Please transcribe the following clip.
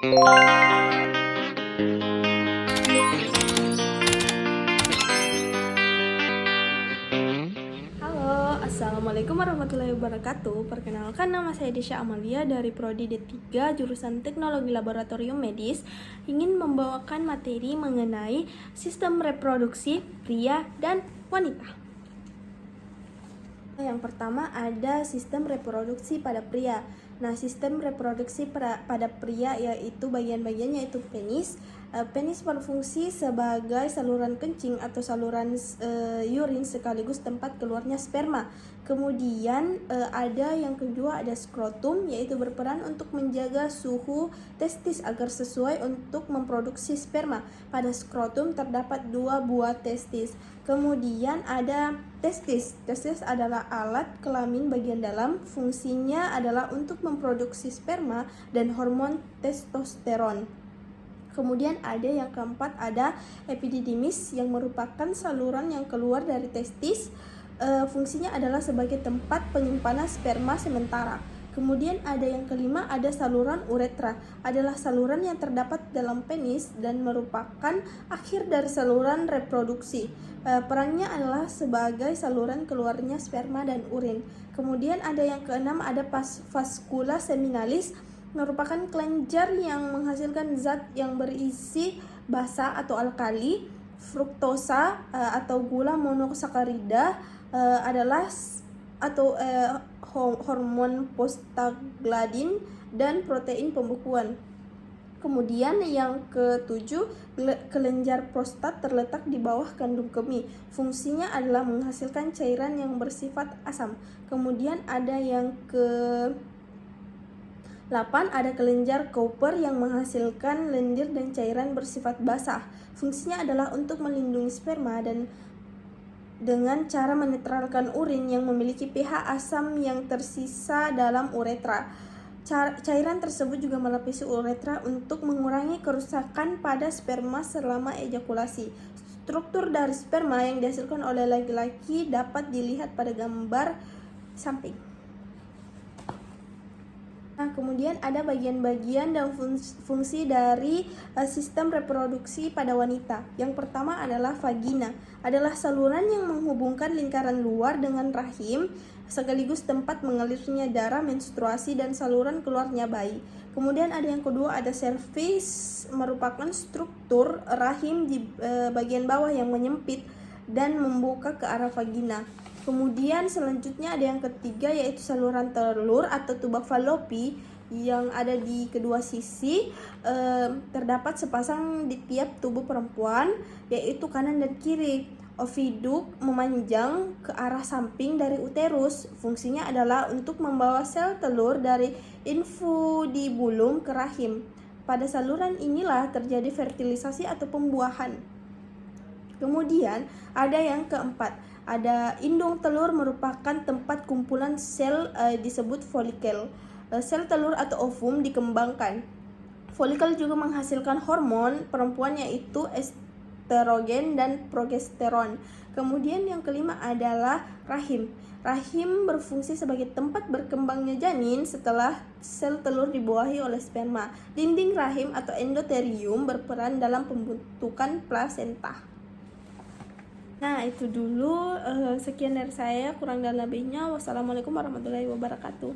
Halo, Assalamualaikum warahmatullahi wabarakatuh. Perkenalkan, nama saya Desya Amalia dari Prodi D3 jurusan Teknologi Laboratorium Medis, ingin membawakan materi mengenai sistem reproduksi pria dan wanita. Yang pertama ada sistem reproduksi pada pria. Nah, sistem reproduksi pada pria yaitu bagian-bagiannya yaitu penis. Penis berfungsi sebagai saluran kencing atau saluran urin sekaligus tempat keluarnya sperma. Kemudian ada yang kedua ada skrotum, yaitu berperan untuk menjaga suhu testis agar sesuai untuk memproduksi sperma. Pada skrotum terdapat 2 buah testis. Kemudian ada testis. Testis adalah alat kelamin bagian dalam. Fungsinya adalah untuk memproduksi sperma dan hormon testosteron. Kemudian ada yang keempat, ada epididymis yang merupakan saluran yang keluar dari testis. Fungsinya adalah sebagai tempat penyimpanan sperma sementara. Kemudian ada yang kelima, ada saluran uretra. Adalah saluran yang terdapat dalam penis dan merupakan akhir dari saluran reproduksi. Perannya adalah sebagai saluran keluarnya sperma dan urin. Kemudian ada yang keenam, ada vaskula seminalis, merupakan kelenjar yang menghasilkan zat yang berisi basa atau alkali. Fruktosa atau gula monosakarida adalah hormon prostaglandin dan protein pembekuan. Kemudian yang ketujuh, kelenjar prostat terletak di bawah kandung kemih. Fungsinya adalah menghasilkan cairan yang bersifat asam. Kemudian ada yang ke 8, ada kelenjar Cooper yang menghasilkan lendir dan cairan bersifat basah. Fungsinya adalah untuk melindungi sperma dan dengan cara menetralkan urin yang memiliki pH asam yang tersisa dalam uretra. Cairan tersebut juga melapisi uretra untuk mengurangi kerusakan pada sperma selama ejakulasi. Struktur dari sperma yang dihasilkan oleh laki-laki dapat dilihat pada gambar samping. Nah, kemudian ada bagian-bagian dan fungsi dari sistem reproduksi pada wanita. Yang pertama adalah vagina. Adalah saluran yang menghubungkan lingkaran luar dengan rahim, sekaligus tempat mengalirnya darah, menstruasi, dan saluran keluarnya bayi. Kemudian ada yang kedua, ada cervix, merupakan struktur rahim di bagian bawah yang menyempit dan membuka ke arah vagina. Kemudian selanjutnya ada yang ketiga, yaitu saluran telur atau tuba Fallopi yang ada di kedua sisi. Terdapat sepasang di tiap tubuh perempuan, yaitu kanan dan kiri. Oviduk memanjang ke arah samping dari uterus. Fungsinya adalah untuk membawa sel telur dari infundibulum ke rahim. Pada saluran inilah terjadi fertilisasi atau pembuahan. Kemudian ada yang keempat, ada indung telur, merupakan tempat kumpulan sel disebut folikel. Sel telur atau ovum dikembangkan. Folikel juga menghasilkan hormon perempuan yaitu estrogen dan progesteron. Kemudian yang kelima adalah rahim. Rahim berfungsi sebagai tempat berkembangnya janin setelah sel telur dibuahi oleh sperma. Dinding rahim atau endothelium berperan dalam pembentukan plasenta. Nah, itu dulu sekian dari saya, kurang dan lebihnya wassalamualaikum warahmatullahi wabarakatuh.